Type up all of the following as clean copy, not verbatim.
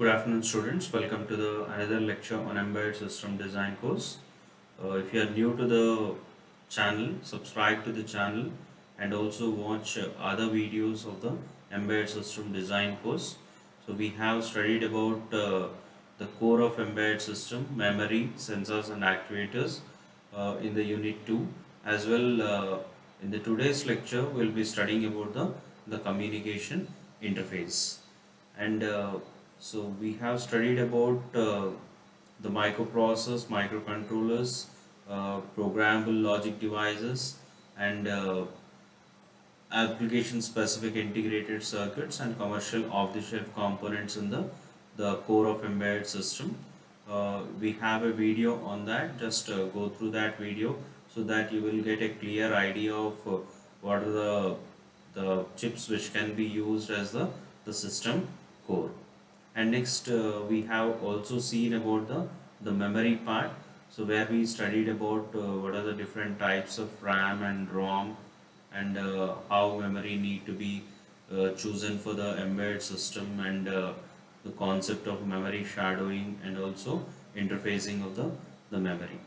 Good afternoon, students. Welcome to the another lecture on embedded system design course. If you are new to the channel, subscribe to the channel and also watch other videos of the embedded system design course. So we have studied about the core of embedded system, memory, sensors and actuators in the unit 2. As well, in the today's lecture, we'll be studying about the communication interface. And so we have studied about the microprocessors, microcontrollers, programmable logic devices, and application specific integrated circuits and commercial off the shelf components in the core of embedded system. We have a video on that. Just go through that video so that you will get a clear idea of what are the chips which can be used as the system core. And next we have also seen about the memory part, so where we studied about what are the different types of RAM and ROM, and how memory need to be chosen for the embedded system, and the concept of memory shadowing and also interfacing of the memory.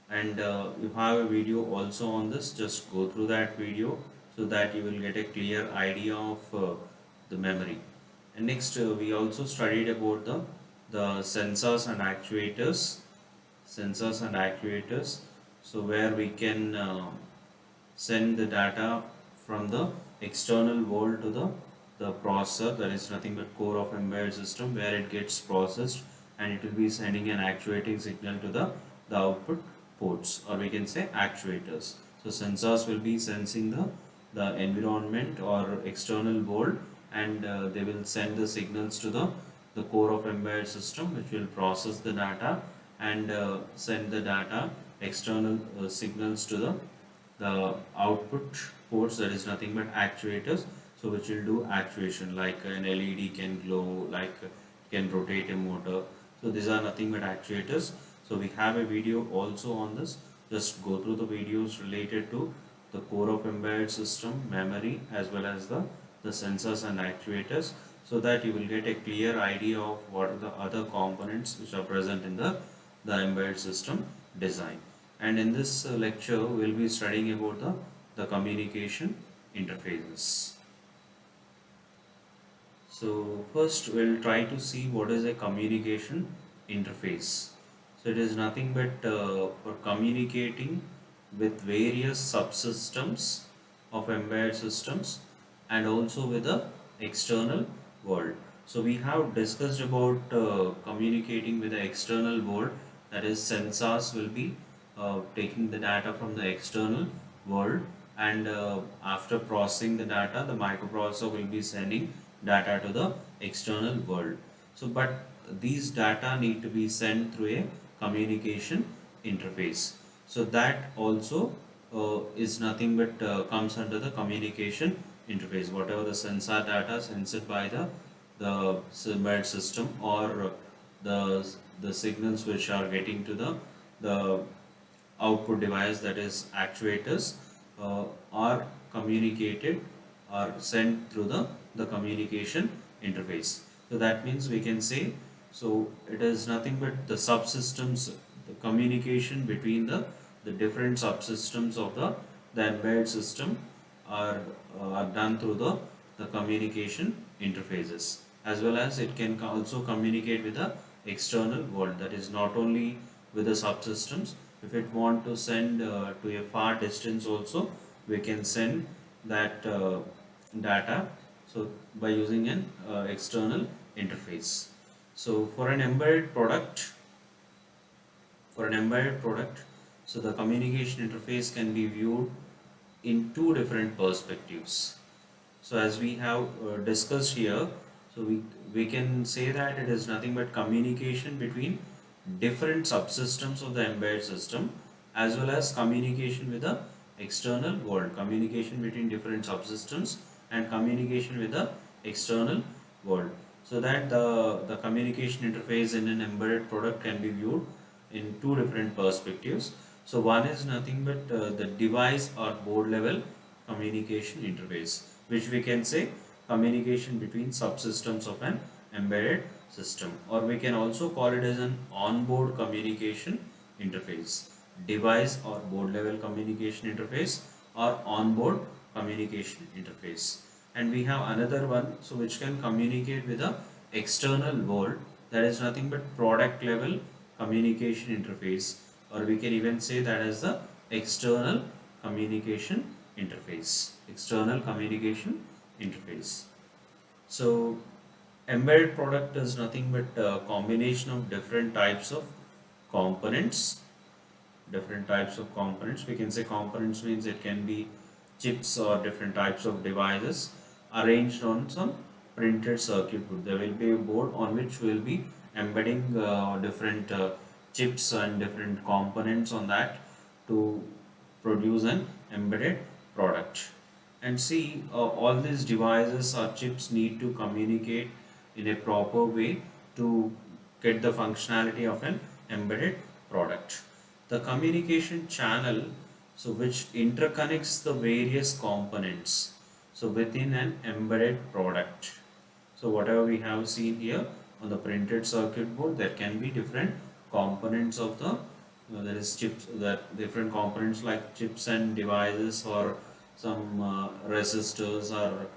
And you have a video also on this. Just go through that video so that you will get a clear idea of the memory. And next we also studied about the sensors and actuators, so where we can send the data from the external world to the processor, that is nothing but core of embedded system, where it gets processed and it will be sending an actuating signal to the output ports, or we can say actuators. So sensors will be sensing the environment or external world, and they will send the signals to the core of embedded system, which will process the data and send the data external signals to the output ports, that is nothing but actuators, so which will do actuation, like an LED can glow, like can rotate a motor. So these are nothing but actuators. So we have a video also on this. Just go through the videos related to the core of embedded system, memory, as well as the sensors and actuators, so that you will get a clear idea of what are the other components which are present in the embedded system design. And in this lecture, we will be studying about the communication interfaces. So first we'll try to see what is a communication interface. So it is nothing but for communicating with various subsystems of embedded systems and also with the external world. So we have discussed about communicating with the external world, that is sensors will be taking the data from the external world, and after processing the data, the microprocessor will be sending data to the external world. So but these data need to be sent through a communication interface. So that also is nothing but comes under the communication interface. Whatever the sensor data sensed by the embedded system, or the signals which are getting to the output device, that is actuators, are communicated or sent through the communication interface. So that means we can say, so it is nothing but the subsystems, the communication between the different subsystems of the embedded system are done through the communication interfaces, as well as it can also communicate with the external world, that is not only with the subsystems. If it want to send to a far distance also, we can send that data, so by using an external interface. So for an embedded product, so the communication interface can be viewed in two different perspectives. So as we have discussed here, so we can say that it is nothing but communication between different subsystems of the embedded system, as well as communication with the external world, communication between different subsystems and communication with the external world. So that the communication interface in an embedded product can be viewed in two different perspectives. So one is nothing but the device or board level communication interface, which we can say communication between subsystems of an embedded system, or we can also call it as an onboard communication interface, device or board level communication interface, or onboard communication interface. And we have another one, so which can communicate with the external world, that is nothing but product level communication interface, or we can even say that as the external communication external communication interface. So embedded product is nothing but a combination of different types of components. We can say components means it can be chips or different types of devices arranged on some printed circuit board. There will be a board on which we will be embedding different chips and different components on that to produce an embedded product. And see, all these devices or chips need to communicate in a proper way to get the functionality of an embedded product. The communication channel, so which interconnects the various components, so within an embedded product. So whatever we have seen here on the printed circuit board, there can be different components of the there is chips, that different components like chips and devices, or some resistors or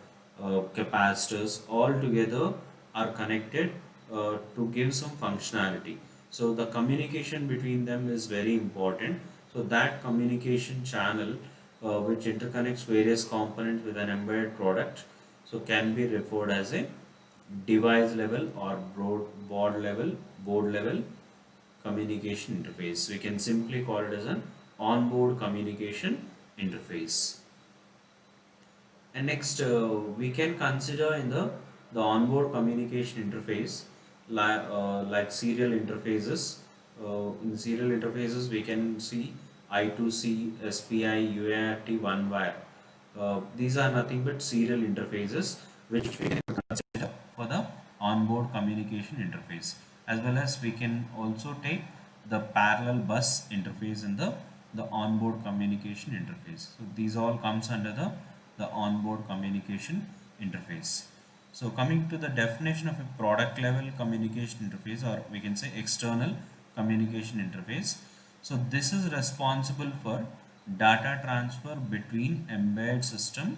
capacitors all together are connected to give some functionality. So the communication between them is very important. So that communication channel which interconnects various components with an embedded product, so can be referred as a device level or board level communication interface. We can simply call it as an onboard communication interface. And next, we can consider in the onboard communication interface like serial interfaces. In serial interfaces, we can see I2C, SPI, UART, one wire. These are nothing but serial interfaces which we can consider for the onboard communication interface. As well as we can also take the parallel bus interface in the onboard communication interface. So these all comes under the onboard communication interface. So coming to the definition of a product level communication interface, or we can say external communication interface. So this is responsible for data transfer between embedded system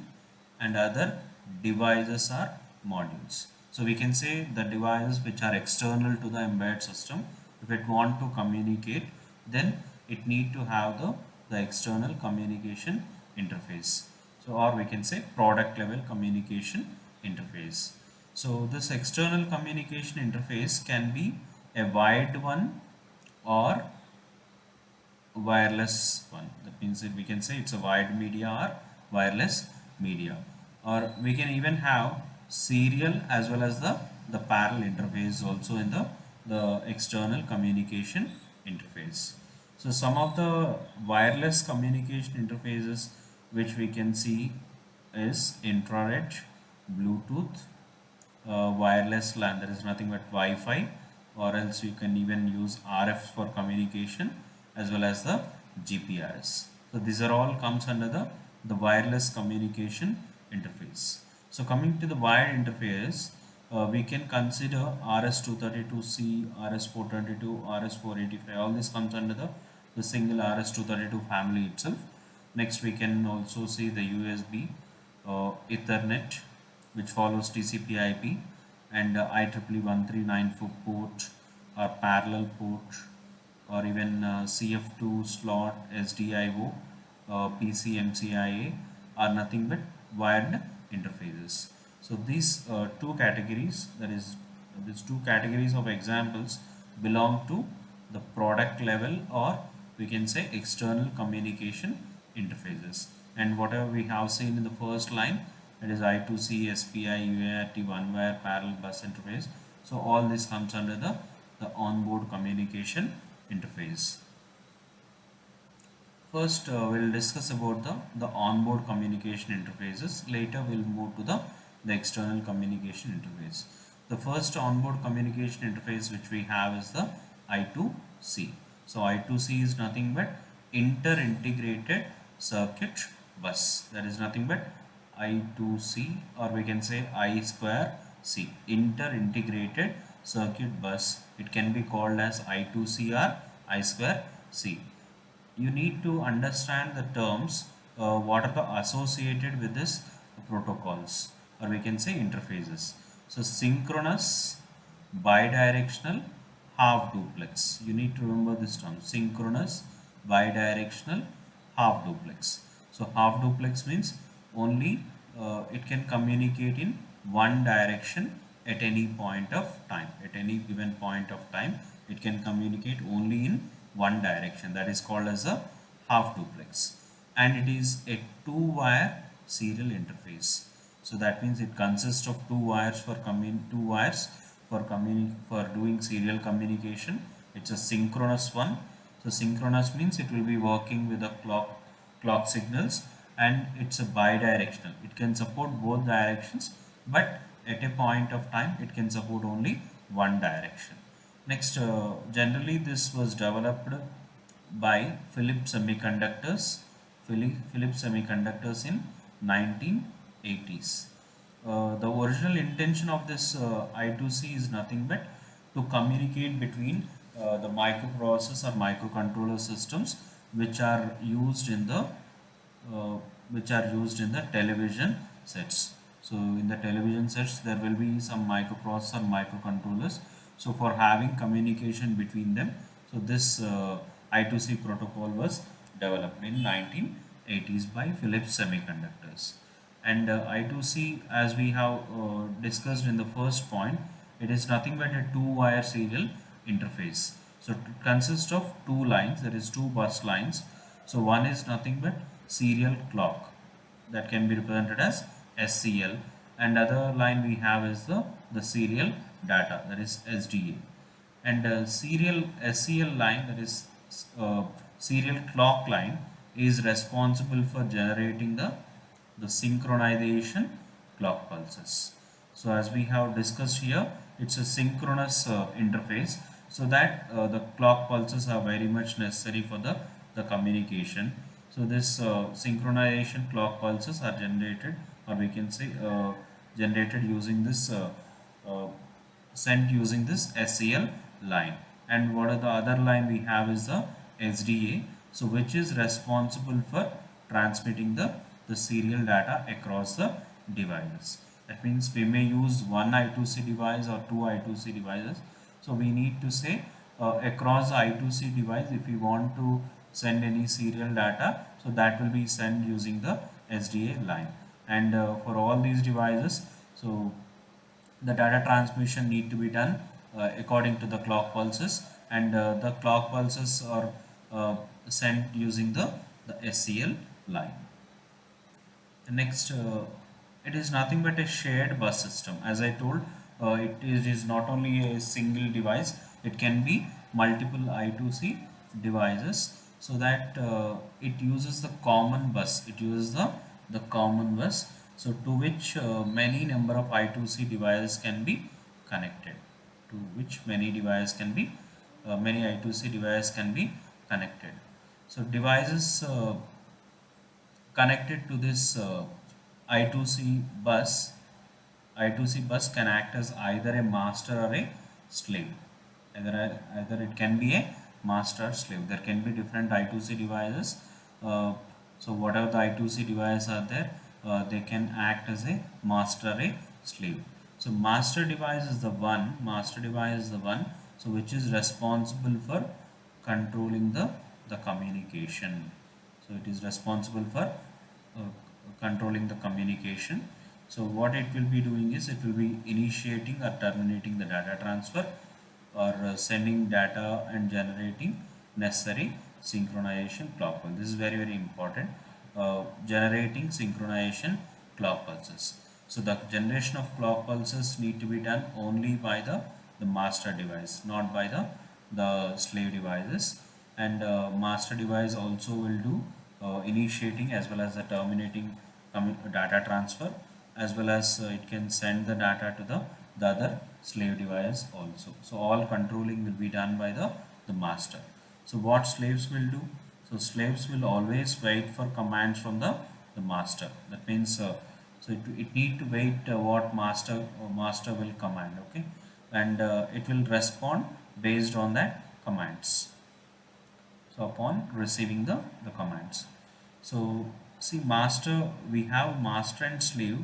and other devices or modules. So we can say the devices which are external to the embedded system, if it want to communicate, then it need to have the external communication interface. So or we can say product level communication interface. So this external communication interface can be a wired one or wireless one. That means that we can say it's a wired media or wireless media, or we can even have serial as well as the parallel interface also in the external communication interface. So some of the wireless communication interfaces which we can see is infrared, Bluetooth, wireless LAN, there is nothing but Wi-Fi, or else you can even use RF for communication, as well as the GPRS. So these are all comes under the wireless communication interface. So coming to the wired interface, we can consider RS-232C, RS-422, RS-485. All this comes under the single RS-232 family itself. Next, we can also see the USB, Ethernet, which follows TCP/IP, and IEEE 1394 port or parallel port, or even CF2 slot, SDIO, PCMCIA are nothing but wired interfaces. So these two categories, that is these two categories of examples, belong to the product level, or we can say external communication interfaces. And whatever we have seen in the first line, that is I2C, SPI, UART, one wire parallel bus interface. So all this comes under the onboard communication interface. First, we'll discuss about the onboard communication interfaces. Later, we'll move to the external communication interface. The first onboard communication interface which we have is the I2C. So I2C is nothing but inter-integrated circuit bus. That is nothing but I2C, or we can say I square C, inter-integrated circuit bus, it can be called as I2C or I square C. You need to understand the terms, what are the associated with this protocols, or we can say interfaces. So synchronous, bidirectional, half duplex. You need to remember this term: synchronous, bidirectional, half duplex. So half duplex means only it can communicate in one direction at any point of time. At any given point of time, it can communicate only in one direction. That is called as a half duplex, and it is a two-wire serial interface. So that means it consists of two wires for doing serial communication. It's a synchronous one. So synchronous means it will be working with the clock signals, and it's a bidirectional. It can support both directions, but at a point of time it can support only one direction. Next, generally this was developed by Philips Semiconductors in 1980s. The original intention of this I2C is nothing but to communicate between the microprocessor or microcontroller systems which are used in the uh, television sets. So in the television sets there will be some microprocessor microcontrollers. So for having communication between them, so this I2C protocol was developed in 1980s by Philips Semiconductors. And I2C, as we have discussed in the first point, it is nothing but a two-wire serial interface. So it consists of two lines, that is two bus lines. So one is nothing but serial clock, that can be represented as SCL, and other line we have is the serial data, that is SDA. And serial SCL line, that is serial clock line, is responsible for generating the synchronization clock pulses. So as we have discussed here, it's a synchronous interface, so that the clock pulses are very much necessary for the communication. So this synchronization clock pulses are generated, or we can say generated using this uh, sent using this SCL line. And what are the other line we have is the SDA, so which is responsible for transmitting the serial data across the devices. That means we may use one I2C device or two I2C devices. So we need to say across the I2C device, if we want to send any serial data, so that will be sent using the SDA line. And for all these devices, so the data transmission need to be done according to the clock pulses, and the clock pulses are sent using the SCL line. Next, it is nothing but a shared bus system. As I told, it is not only a single device, it can be multiple I2C devices, so that it uses the common bus. It uses the common bus, so to which many number of I2C devices can be connected. To which many I2C devices can be connected. So devices connected to this I2C bus, I2C bus can act as either a master or a slave. Either it can be a master or slave. There can be different I2C devices. Uh, so whatever the I2C devices are there, they can act as a master or a slave. So master device is the one, so which is responsible for controlling the communication. So it is responsible for controlling the communication. So what it will be doing is it will be initiating or terminating the data transfer, or sending data and generating necessary synchronization clock pulse. This is very very important. Generating synchronization clock pulses. So the generation of clock pulses need to be done only by the master device, not by the slave devices. And master device also will do initiating as well as the terminating data transfer, as well as it can send the data to the other slave device also. So all controlling will be done by the master. So what slaves will do? So slaves will always wait for commands from the master. That means it need to wait what master will command. Okay. and it will respond based on that commands. So upon receiving the commands. So see, master, we have master and slave.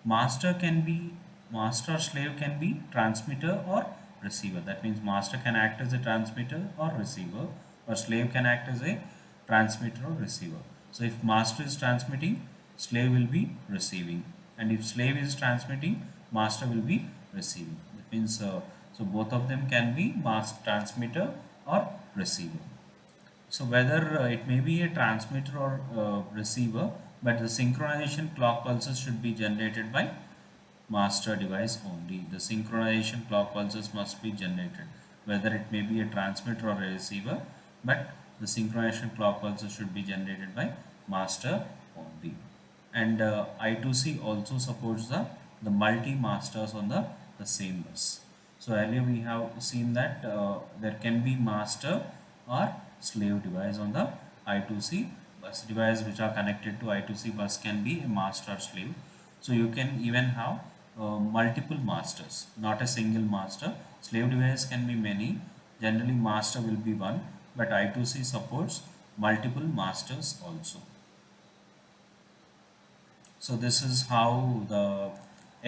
Master can be, master or slave can be transmitter or receiver. That means master can act as a transmitter or receiver, or slave can act as a transmitter or receiver. So if master is transmitting, slave will be receiving, and if slave is transmitting, master will be receiving. That means so both of them can be master, transmitter or receiver. So whether it may be a transmitter or receiver, but the synchronization clock pulses should be generated by master device only. The synchronization clock pulses must be generated, whether it may be a transmitter or a receiver, but the synchronization clock pulses should be generated by master only. And I2C also supports the multi-masters on the same bus. So earlier we have seen that there can be master or slave device on the I2C bus. Device which are connected to I2C bus can be a master or slave. So you can even have multiple masters, not a single master. Slave device can be many. Generally master will be one, but I2C supports multiple masters also. So this is how the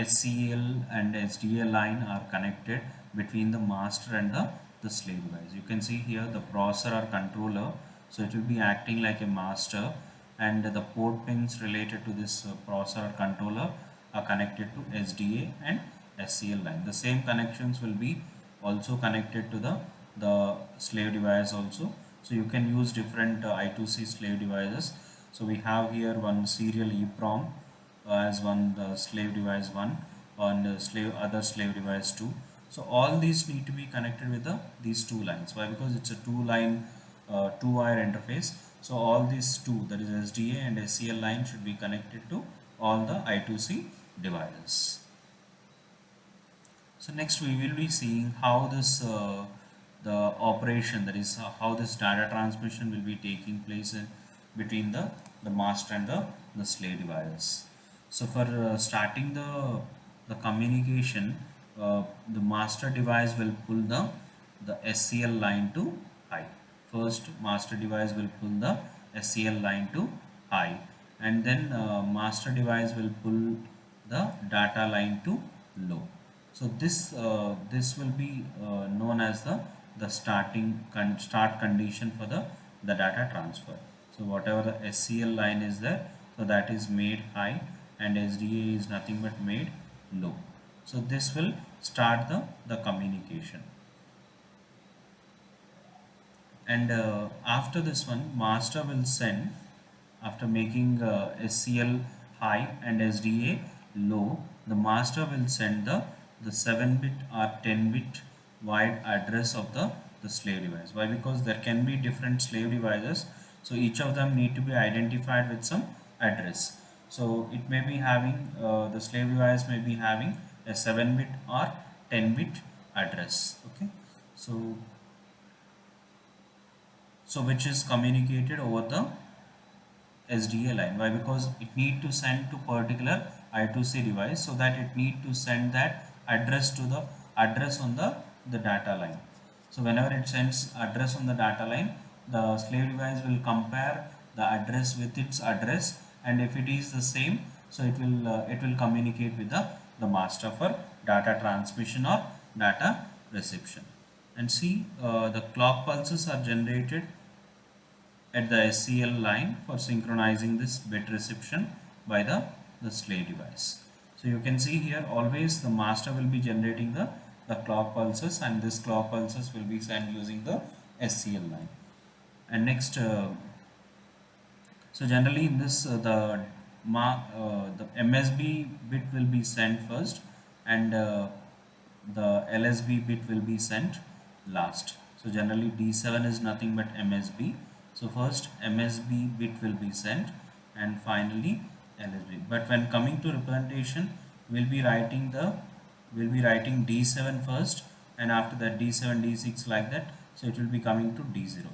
SCL and SDA line are connected between the master and the slave device. You can see here the processor or controller. So it will be acting like a master, and the port pins related to this processor or controller are connected to SDA and SCL line. The same connections will be also connected to the slave device also. So you can use different I2C slave devices. So we have here one serial EEPROM as one, the slave device 1, on the slave other slave device 2. So all these need to be connected with these two lines. Why? Because it's a two line, two wire interface. So all these two, that is SDA and SCL line, should be connected to all the I2C devices. So next we will be seeing how this the operation, that is how this data transmission will be taking place between the master and the slave devices. So for starting the communication, the master device will pull the SCL line to high. First, master device will pull the SCL line to high, and then master device will pull the data line to low. So this will be known as the start condition for the data transfer. So whatever the SCL line is there, so that is made high, and SDA is nothing but made low. So this will start the communication. And after this one, master will send, after making SCL high and SDA low, the master will send the 7-bit or 10-bit wide address of the slave device. Why? Because there can be different slave devices, so each of them need to be identified with some address. So it may be having the slave device may be having a 7-bit or 10-bit address. Okay, so which is communicated over the SDA line. Why? Because it need to send to particular I2C device, so that it need to send that address to the address on the data line. So whenever it sends address on the data line, the slave device will compare the address with its address, and if it is the same, so it will communicate with the master for data transmission or data reception. And see, the clock pulses are generated at the SCL line for synchronizing this bit reception by the slave device. So you can see here always the master will be generating the clock pulses, and this clock pulses will be sent using the SCL line. And next, so generally in this the MSB bit will be sent first, and the LSB bit will be sent last. So generally D7 is nothing but MSB. So first MSB bit will be sent, and finally LSB. But when coming to representation, we'll be writing D7 first, and after that D7, D6, like that. So it will be coming to D0.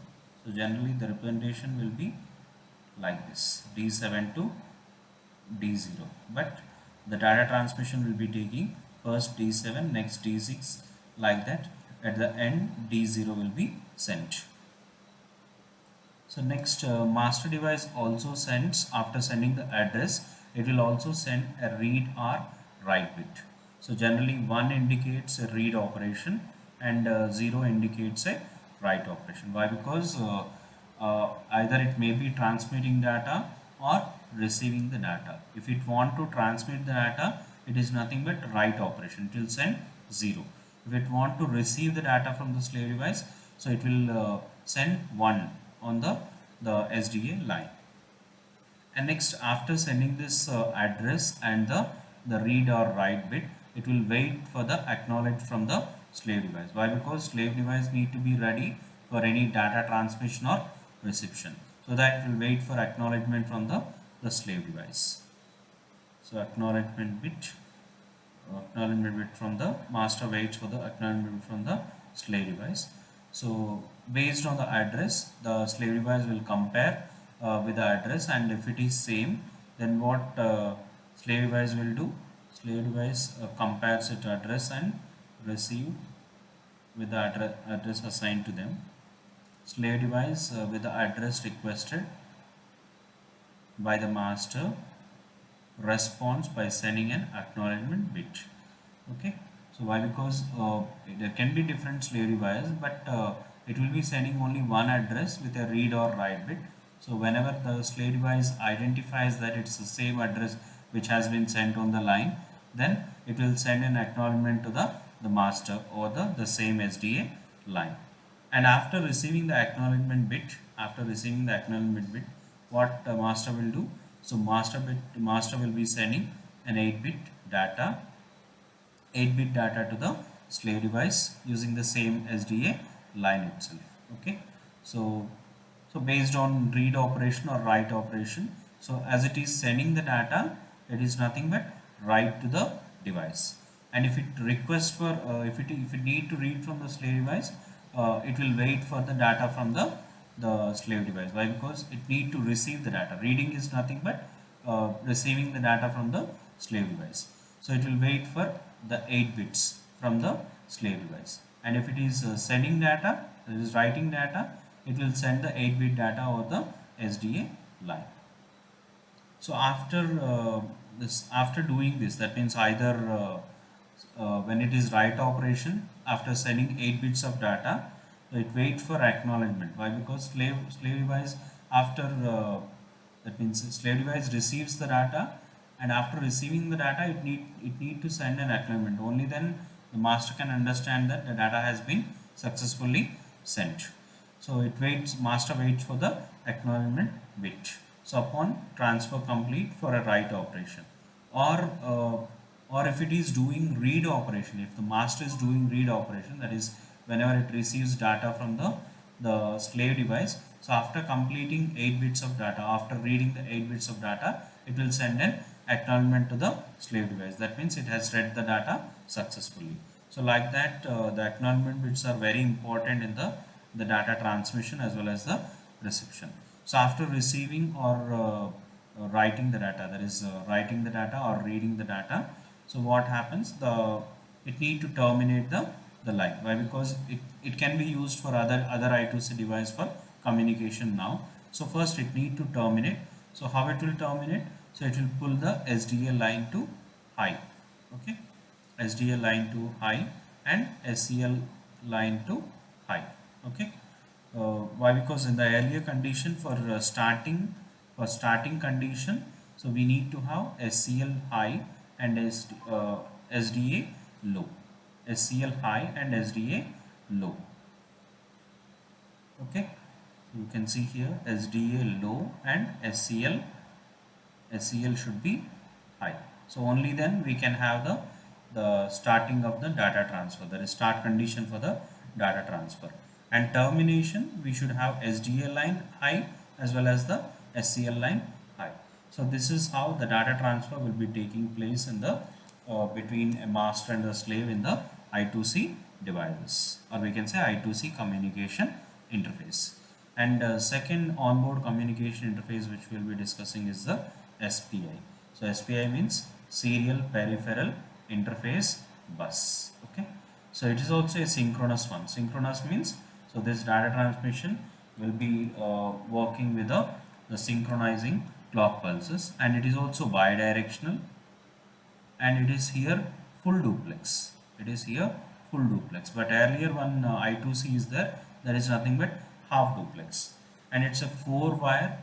So generally the representation will be like this, D7 to D0. But the data transmission will be taking first D7, next D6, like that. At the end, D0 will be sent. So next, master device also sends, after sending the address, it will also send a read or write bit. So generally 1 indicates a read operation and 0 indicates a write operation. Why? Because either it may be transmitting data or receiving the data. If it want to transmit the data, it is nothing but write operation. It will send 0. If it want to receive the data from the slave device, so it will send 1 on the SDA line. And next, after sending this address and the read or write bit, it will wait for the acknowledge from the slave device. Why? Because slave device need to be ready for any data transmission or reception. So that it will wait for acknowledgement from the slave device. So acknowledgement bit from the master waits for the acknowledgement from the slave device. So based on the address, the slave device will compare with the address, and if it is same, then what slave device will do? Slave device compares its address and receive with the address assigned to them. Slave device with the address requested by the master responds by sending an acknowledgement bit. Okay, so why? Because there can be different slave devices, but it will be sending only one address with a read or write bit. So whenever the slave device identifies that it's the same address which has been sent on the line, then it will send an acknowledgement to the master or the same SDA line. And after receiving the acknowledgement bit, what the master will do? So master will be sending an 8-bit data to the slave device using the same SDA line itself. Okay, so based on read operation or write operation, so as it is sending the data, it is nothing but write to the device. And if it requests for if it need to read from the slave device, it will wait for the data from the slave device. Why? Because it need to receive the data. Reading is nothing but receiving the data from the slave device. So it will wait for the 8 bits from the slave device. And if it is sending data, it is writing data, it will send the 8-bit data over the SDA line. So after doing this, that means either when it is write operation, after sending 8 bits of data, so it waits for acknowledgement. Why? Because slave device after that means slave device receives the data, and after receiving the data, it need to send an acknowledgement. Only then the master can understand that the data has been successfully sent. So master waits for the acknowledgement bit. So upon transfer complete for a write operation, or if it is doing read operation, if the master is doing read operation, that is whenever it receives data from the slave device, so after completing 8 bits of data, after reading the 8 bits of data, it will send an acknowledgement to the slave device. That means it has read the data successfully. So like that, the acknowledgement bits are very important in the data transmission as well as the reception. So after receiving or writing the data, that is writing the data or reading the data, so what happens? It need to terminate the line. Why? Because it can be used for other I2C device for communication now. So first it need to terminate. So how it will terminate? So it will pull the SDA line to high. Okay, SDA line to high and SCL line to high. Okay, why? Because in the earlier condition for starting condition, so we need to have SCL high and SDA low. SCL high and SDA low. Okay, you can see here SDA low and SCL should be high. So only then we can have the starting of the data transfer, that is start condition for the data transfer. And termination, we should have SDA line high as well as the SCL line high. So this is how the data transfer will be taking place in the between a master and a slave in the I2C devices, or we can say I2C communication interface. And second onboard communication interface which we will be discussing is the SPI. So SPI means serial peripheral interface bus. Okay, So it is also a synchronous one. Synchronous means, so this data transmission will be working with the synchronizing clock pulses, and it is also bidirectional, and it is here full duplex. It is here full duplex, but earlier one I2C is there, that is nothing but half duplex, and it's a four wire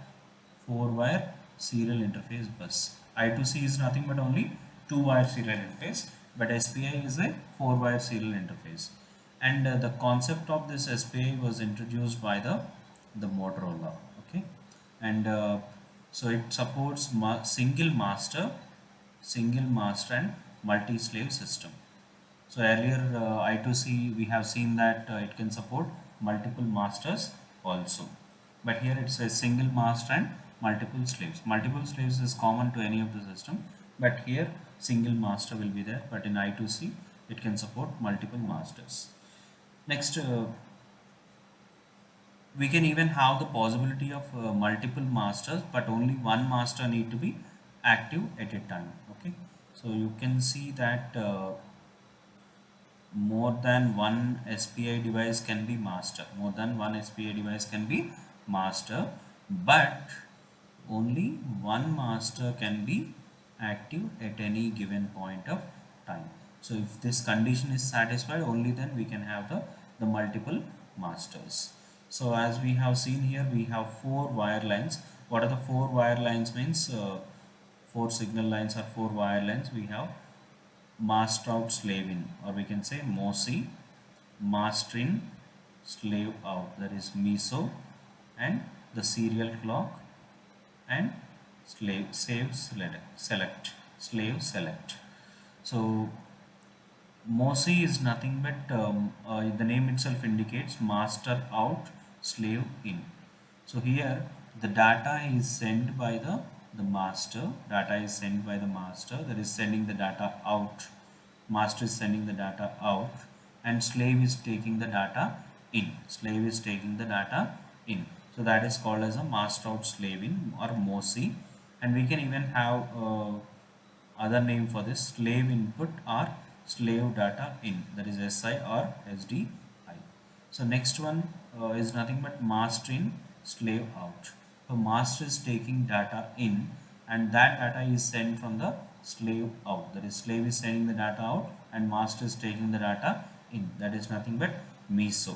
serial interface bus. I2C is nothing but only two wire serial interface, but SPI is a four-wire serial interface. And the concept of this SPI was introduced by the Motorola. Okay, and so it supports single master and multi-slave system. So earlier I2C we have seen that it can support multiple masters also, but here it says single master and multiple slaves. Multiple slaves is common to any of the system, but here single master will be there. But in I2C it can support multiple masters. Next, we can even have the possibility of multiple masters, but only one master need to be active at a time. Okay, so you can see that. More than one SPI device can be master. More than one SPI device can be master, but only one master can be active at any given point of time. So if this condition is satisfied, only then we can have the multiple masters. So as we have seen here, we have four wire lines. What are the four wire lines means? Four signal lines are four wire lines. We have master out slave in, or we can say MOSI, master in slave out, that is MISO, and the serial clock, and slave select. So MOSI is nothing but the name itself indicates master out slave in. So here the data is sent by the master. Data is sent by the master, that is sending the data out. Master is sending the data out, and slave is taking the data in. Slave is taking the data in. So that is called as a master out slave in, or MOSI. And we can even have other name for this, slave input or slave data in, that is SI or SDI. So next one is nothing but master in slave out. So master is taking data in, and that data is sent from the slave out, that is slave is sending the data out and master is taking the data in, that is nothing but MISO.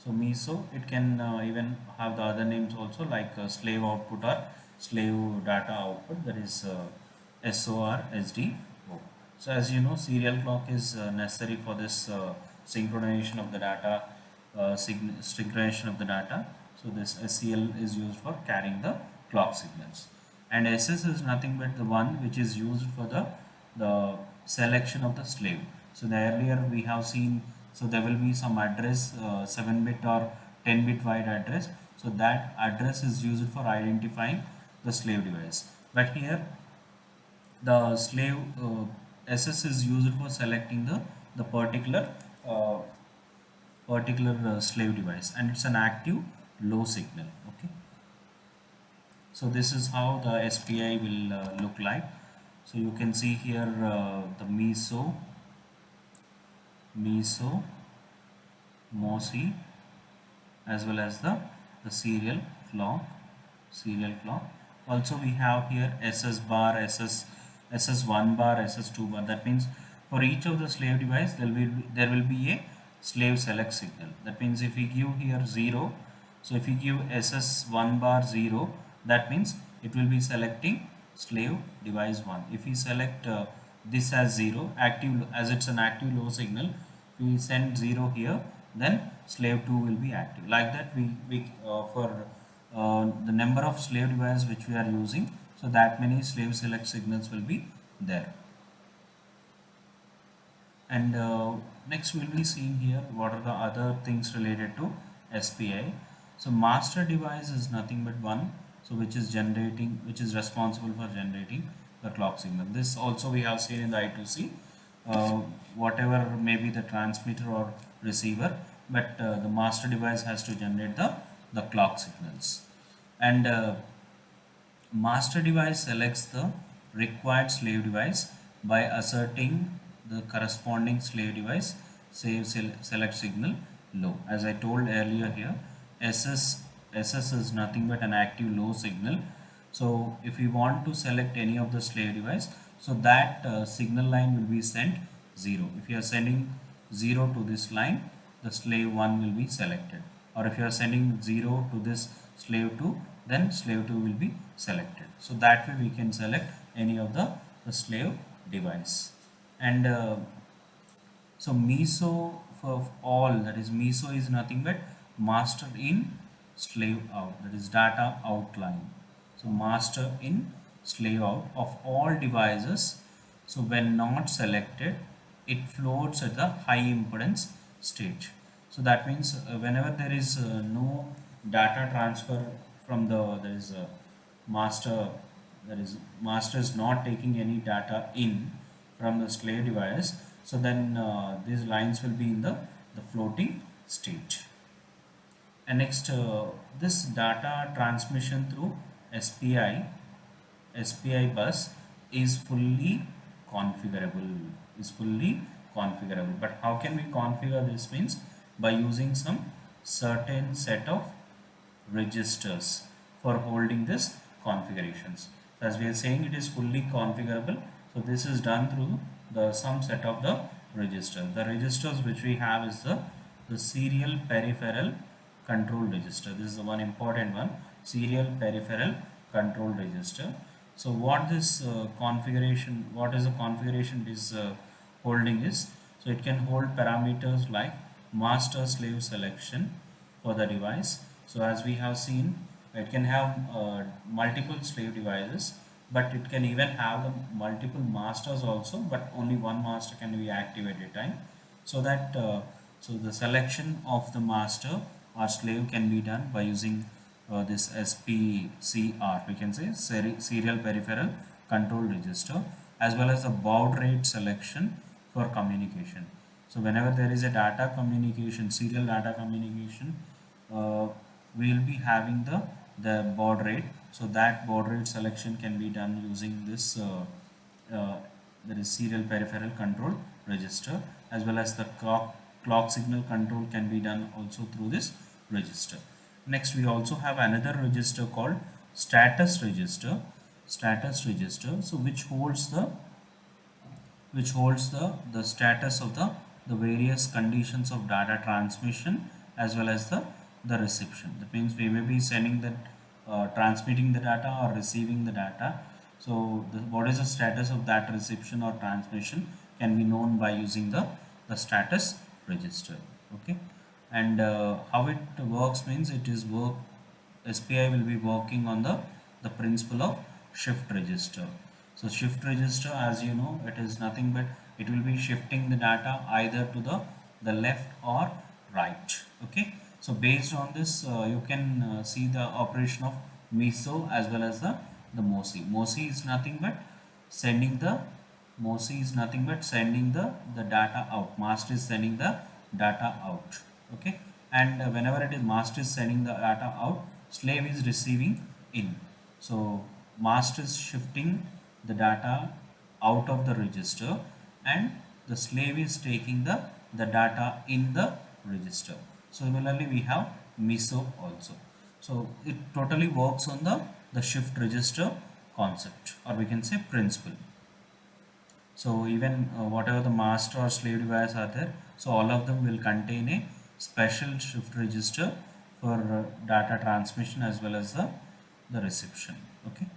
So MISO, it can even have the other names also, like slave output or slave data output, that is SOR SDO. So as you know, serial clock is necessary for this synchronization of the data, synchronization of the data. So this SCL is used for carrying the clock signals, and SS is nothing but the one which is used for the selection of the slave. So the earlier we have seen, so there will be some address, 7-bit or 10-bit wide address. So that address is used for identifying the slave device. But here the slave SS is used for selecting the uh, particular slave device, and it's an active low signal. Okay, so this is how the SPI will look like. So you can see here the MISO, MOSI, as well as the serial clock. Also we have here SS bar, SS1 bar, SS2 bar. That means for each of the slave device there will be a slave select signal. That means if we give here 0, so if you give SS1 bar 0, that means it will be selecting slave device 1. If we select this as 0, active, as it's an active low signal, we send 0 here, then slave 2 will be active. Like that we for the number of slave devices which we are using, so that many slave select signals will be there. And next we'll be seeing here what are the other things related to SPI. So master device is nothing but one, so which is responsible for generating the clock signal. This also we have seen in the I2C, whatever may be the transmitter or receiver, but the master device has to generate the clock signals. And master device selects the required slave device by asserting the corresponding slave device select signal low. As I told earlier here, SS is nothing but an active low signal. So if we want to select any of the slave device, so that signal line will be sent 0. If you are sending 0 to this line, the slave 1 will be selected. Or if you are sending 0 to this slave 2, then slave 2 will be selected. So that way we can select any of the slave device. And so MISO for all, that is MISO is nothing but master in, slave out, that is data outline. So master in, slave out of all devices. So when not selected, it floats at the high impedance stage. So that means whenever there is no data transfer from the, there is a master, that is master is not taking any data in from the slave device, so then these lines will be in the floating state. And next, this data transmission through SPI bus is fully configurable, but how can we configure this? Means by using some certain set of registers for holding this configurations. So as we are saying, it is fully configurable. So this is done through the some set of the register. The registers which we have is the serial peripheral control register. This is the one important one, serial peripheral control register. So what this configuration, what is the configuration is holding is, so it can hold parameters like master slave selection for the device. So as we have seen, it can have multiple slave devices, but it can even have the multiple masters also, but only one master can be active at a time. So that so the selection of the master or slave can be done by using this SPCR, we can say serial peripheral control register, as well as the baud rate selection for communication. So whenever there is a data communication, serial data communication, we will be having the baud rate. So that baud rate selection can be done using this that is serial peripheral control register, as well as the clock signal control can be done also through this register. Next, we also have another register called status register. So which holds the status of the various conditions of data transmission as well as the reception. That means we may be sending the transmitting the data or receiving the data. So what is the status of that reception or transmission can be known by using the status register. Okay, and how it works means it is work, SPI will be working on the principle of shift register. So shift register, as you know, it is nothing but it will be shifting the data either to the left or right. Okay, so based on this you can see the operation of MISO as well as the MOSI. MOSI is nothing but sending the the data out. Master is sending the data out. Okay, and whenever it is master is sending the data out, slave is receiving in. So master is shifting the data out of the register, and the slave is taking the data in the register. Similarly, we have MISO also. So it totally works on the shift register concept, or we can say principle. So even whatever the master or slave device are there, so all of them will contain a special shift register for data transmission as well as the reception. Okay,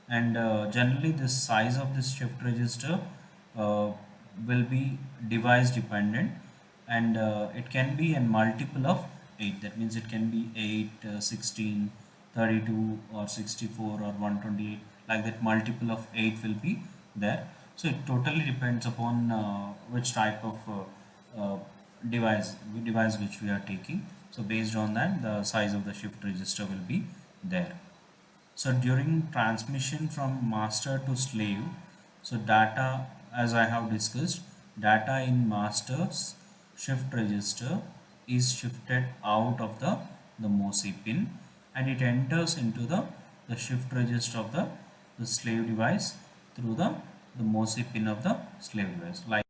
and generally this size of this shift register uh, will be device dependent, and it can be a multiple of 8. That means it can be 8, 16, 32 or 64 or 128, like that multiple of 8 will be there. So it totally depends upon which type of device which we are taking. So based on that, the size of the shift register will be there. So during transmission from master to slave, so data, as I have discussed, data in master's shift register is shifted out of the MOSI pin, and it enters into the shift register of the slave device through the MOSI pin of the slave device.